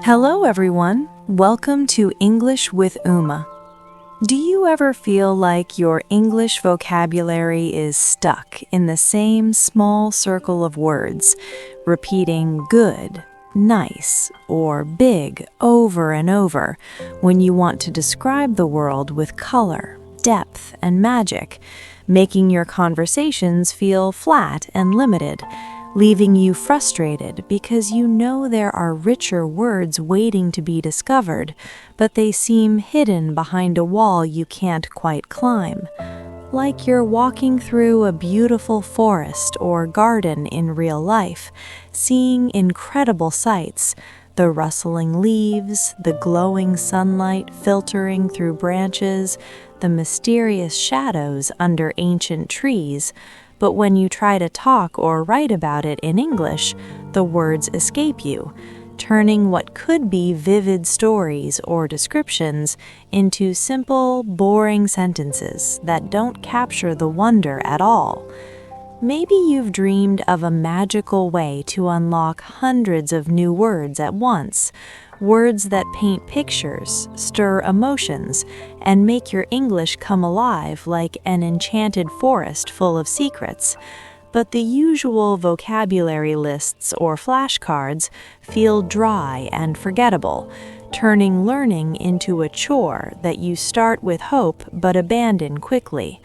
Hello, everyone. Welcome to English with Uma. Do you ever feel like your English vocabulary is stuck in the same small circle of words, repeating good, nice, or big over and over when you want to describe the world with color, depth, and magic, making your conversations feel flat and limited, leaving you frustrated because you know there are richer words waiting to be discovered, but they seem hidden behind a wall you can't quite climb? Like you're walking through a beautiful forest or garden in real life, seeing incredible sights, the rustling leaves, the glowing sunlight filtering through branches, the mysterious shadows under ancient trees. But when you try to talk or write about it in English, the words escape you, turning what could be vivid stories or descriptions into simple, boring sentences that don't capture the wonder at all. Maybe you've dreamed of a magical way to unlock hundreds of new words at once, words that paint pictures, stir emotions, and make your English come alive like an enchanted forest full of secrets. But the usual vocabulary lists or flashcards feel dry and forgettable, turning learning into a chore that you start with hope but abandon quickly.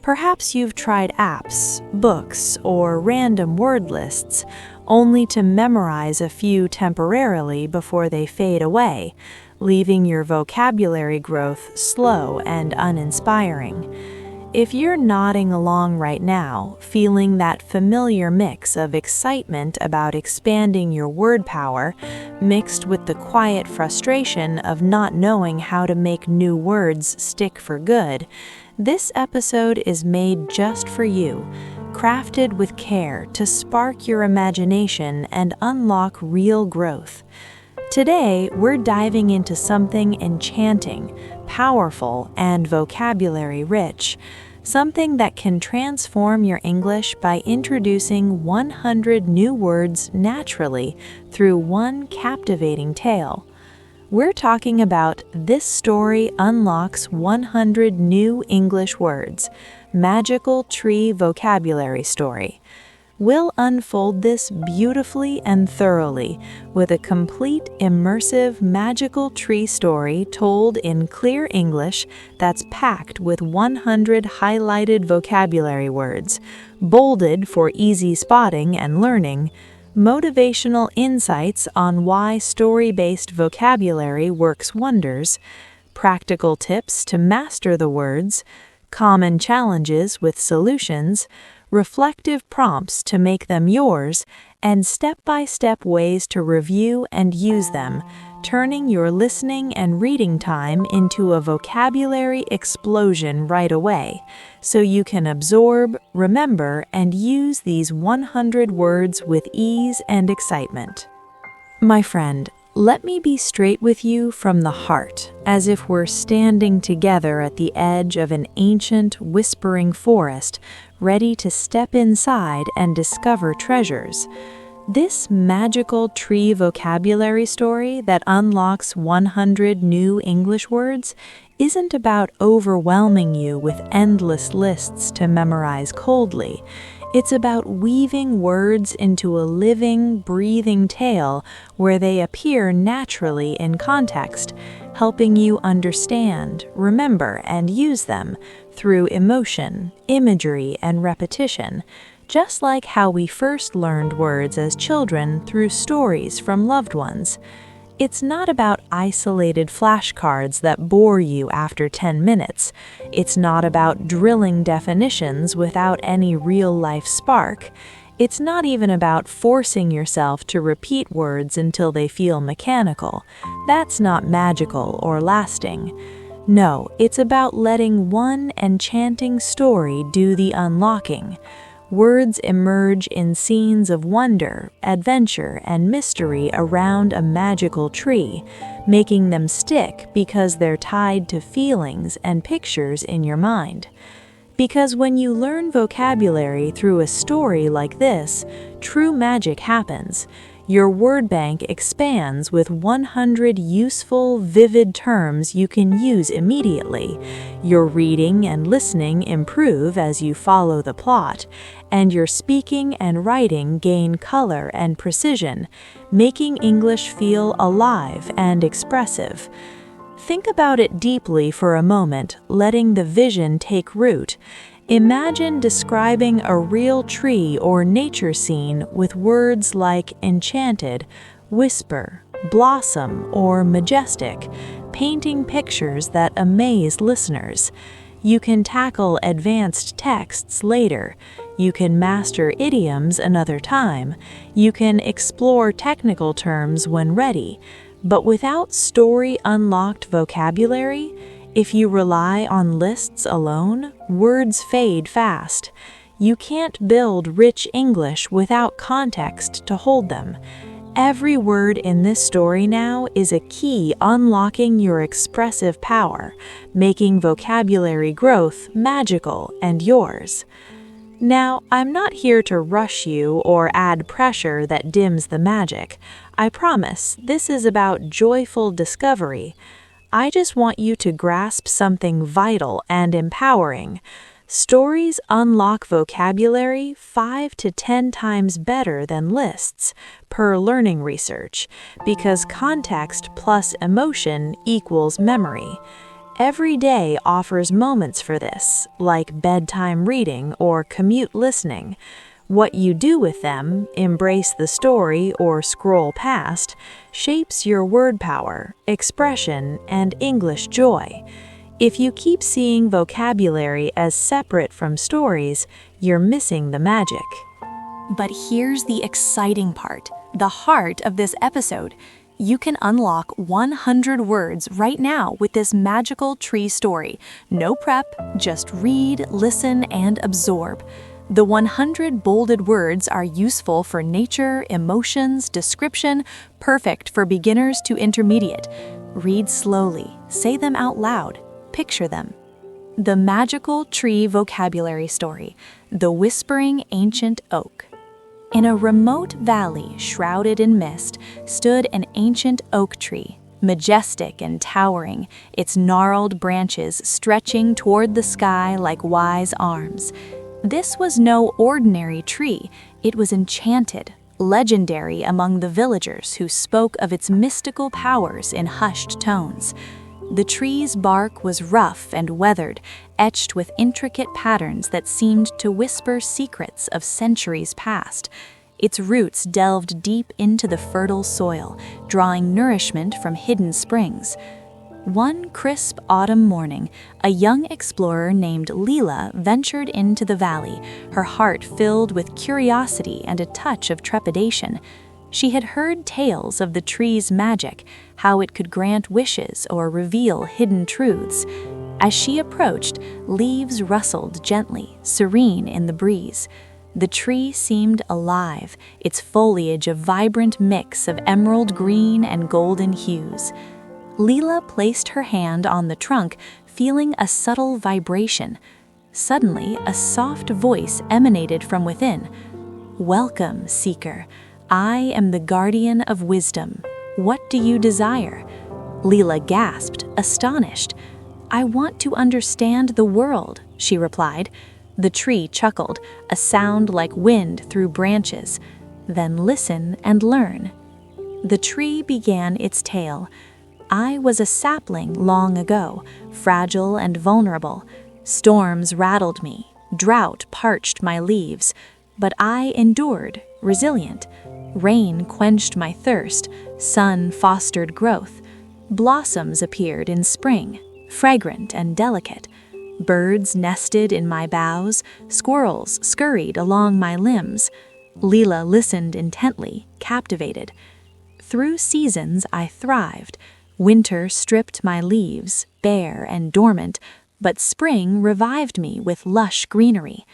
Perhaps you've tried apps, books, or random word lists, only to memorize a few temporarily before they fade away, leaving your vocabulary growth slow and uninspiring. If you're nodding along right now, feeling that familiar mix of excitement about expanding your word power, mixed with the quiet frustration of not knowing how to make new words stick for good, this episode is made just for you, crafted with care to spark your imagination and unlock real growth. Today, we're diving into something enchanting, powerful, and vocabulary-rich, something that can transform your English by introducing 100 new words naturally through one captivating tale. We're talking about This Story Unlocks 100 New English Words, Magical Tree Vocabulary Story. We'll unfold this beautifully and thoroughly with a complete, immersive, magical tree story told in clear English that's packed with 100 highlighted vocabulary words, bolded for easy spotting and learning, motivational insights on why story-based vocabulary works wonders, practical tips to master the words, common challenges with solutions, reflective prompts to make them yours, and step-by-step ways to review and use them, turning your listening and reading time into a vocabulary explosion right away, so you can absorb, remember, and use these 100 words with ease and excitement. My friend, let me be straight with you from the heart, as if we're standing together at the edge of an ancient, whispering forest, ready to step inside and discover treasures. This magical tree vocabulary story that unlocks 100 new English words isn't about overwhelming you with endless lists to memorize coldly. It's about weaving words into a living, breathing tale where they appear naturally in context, helping you understand, remember, and use them through emotion, imagery, and repetition, just like how we first learned words as children through stories from loved ones. It's not about isolated flashcards that bore you after 10 minutes. It's not about drilling definitions without any real-life spark. It's not even about forcing yourself to repeat words until they feel mechanical. That's not magical or lasting. No, it's about letting one enchanting story do the unlocking. Words emerge in scenes of wonder, adventure, and mystery around a magical tree, making them stick because they're tied to feelings and pictures in your mind. Because when you learn vocabulary through a story like this, true magic happens. Your word bank expands with 100 useful, vivid terms you can use immediately. Your reading and listening improve as you follow the plot, and your speaking and writing gain color and precision, making English feel alive and expressive. Think about it deeply for a moment, letting the vision take root. Imagine describing a real tree or nature scene with words like enchanted, whisper, blossom, or majestic, painting pictures that amaze listeners. You can tackle advanced texts later. You can master idioms another time. You can explore technical terms when ready. But without story-unlocked vocabulary, if you rely on lists alone, words fade fast. You can't build rich English without context to hold them. Every word in this story now is a key unlocking your expressive power, making vocabulary growth magical and yours. Now, I'm not here to rush you or add pressure that dims the magic. I promise, this is about joyful discovery. I just want you to grasp something vital and empowering. Stories unlock vocabulary 5 to 10 times better than lists, per learning research, because context plus emotion equals memory. Every day offers moments for this, like bedtime reading or commute listening. What you do with them, embrace the story or scroll past, shapes your word power, expression, and English joy. If you keep seeing vocabulary as separate from stories, you're missing the magic. But here's the exciting part, the heart of this episode. You can unlock 100 words right now with this magical tree story. No prep, just read, listen, and absorb. The 100 bolded words are useful for nature, emotions, description, perfect for beginners to intermediate. Read slowly, say them out loud, picture them. The magical tree vocabulary story, The Whispering Ancient Oak. In a remote valley shrouded in mist stood an ancient oak tree, majestic and towering, its gnarled branches stretching toward the sky like wise arms. This was no ordinary tree, it was enchanted, legendary among the villagers who spoke of its mystical powers in hushed tones. The tree's bark was rough and weathered, etched with intricate patterns that seemed to whisper secrets of centuries past. Its roots delved deep into the fertile soil, drawing nourishment from hidden springs. One crisp autumn morning, a young explorer named Leela ventured into the valley, her heart filled with curiosity and a touch of trepidation. She had heard tales of the tree's magic, how it could grant wishes or reveal hidden truths. As she approached, leaves rustled gently, serene in the breeze. The tree seemed alive, its foliage a vibrant mix of emerald green and golden hues. Leela placed her hand on the trunk, feeling a subtle vibration. Suddenly, a soft voice emanated from within. "Welcome, seeker. I am the guardian of wisdom. What do you desire?" Leela gasped, astonished. "I want to understand the world," she replied. The tree chuckled, a sound like wind through branches. "Then listen and learn." The tree began its tale. "I was a sapling long ago, fragile and vulnerable. Storms rattled me, drought parched my leaves, but I endured, resilient. Rain quenched my thirst, sun fostered growth. Blossoms appeared in spring, fragrant and delicate. Birds nested in my boughs, squirrels scurried along my limbs." Leela listened intently, captivated. "Through seasons I thrived. Winter stripped my leaves, bare and dormant, but spring revived me with lush greenery.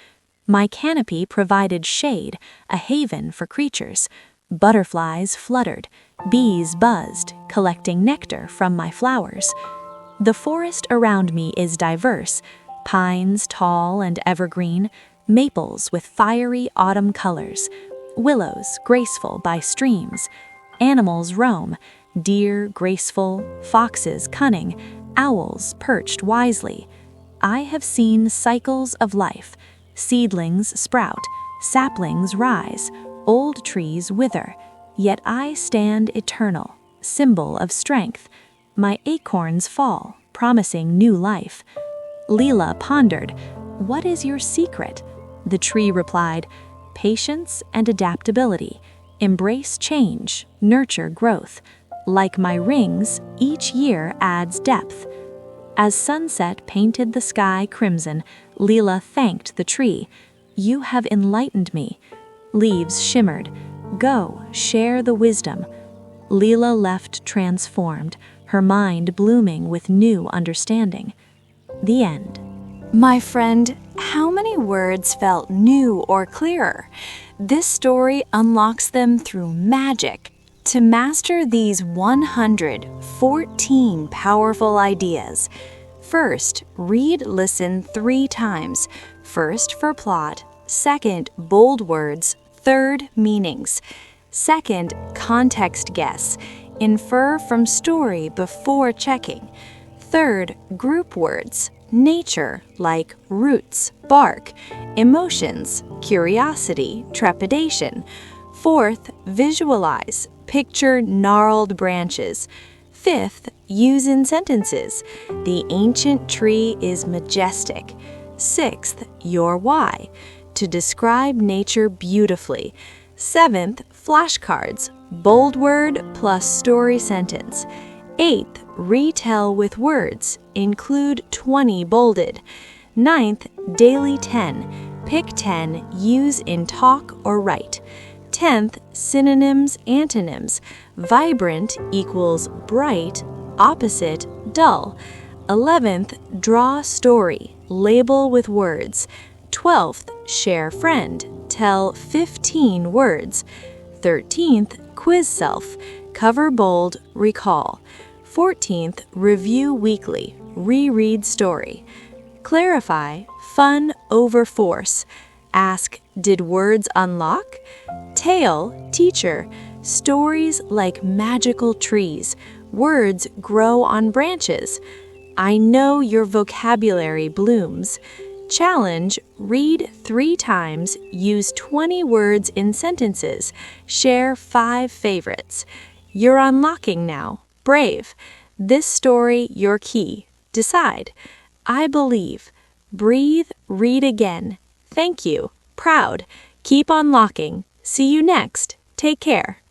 My canopy provided shade, a haven for creatures. Butterflies fluttered, bees buzzed, collecting nectar from my flowers. The forest around me is diverse, pines tall and evergreen, maples with fiery autumn colors. Willows, graceful by streams. Animals roam. Deer, graceful. Foxes, cunning. Owls, perched wisely. I have seen cycles of life. Seedlings sprout. Saplings rise. Old trees wither. Yet I stand eternal, symbol of strength. My acorns fall, promising new life. Leela pondered, "What is your secret?" The tree replied, "Patience and adaptability. Embrace change, nurture growth. Like my rings, each year adds depth." As sunset painted the sky crimson, Leela thanked the tree. "You have enlightened me." Leaves shimmered. "Go, share the wisdom." Leela left transformed, her mind blooming with new understanding. The end. My friend, how many words felt new or clearer? This story unlocks them through magic. To master these 114 powerful ideas, first, read listen 3 times. First for plot, second, bold words, third, meanings. Second, context guess. Infer from story before checking. Third, group words. Nature, like roots, bark. Emotions, curiosity, trepidation. Fourth, visualize. Picture gnarled branches. Fifth, use in sentences. The ancient tree is majestic. Sixth, your why. To describe nature beautifully. Seventh, flashcards. Bold word plus story sentence. Eighth, retell with words. Include 20 bolded. Ninth, daily 10. Pick 10, use in talk or write. 10th, synonyms, antonyms. Vibrant equals bright, opposite, dull. 11th, draw story, label with words. 12th, share friend, tell 15 words. 13th, quiz self, cover bold, recall. 14th, review weekly, reread story. Clarify, fun over force. Ask, did words unlock? Tale, teacher, stories like magical trees. Words grow on branches. I know your vocabulary blooms. Challenge, read 3 times, use 20 words in sentences, share 5 favorites. You're unlocking now. Brave. This story, your key. Decide. I believe. Breathe, read again. Thank you. Proud. Keep unlocking. See you next. Take care.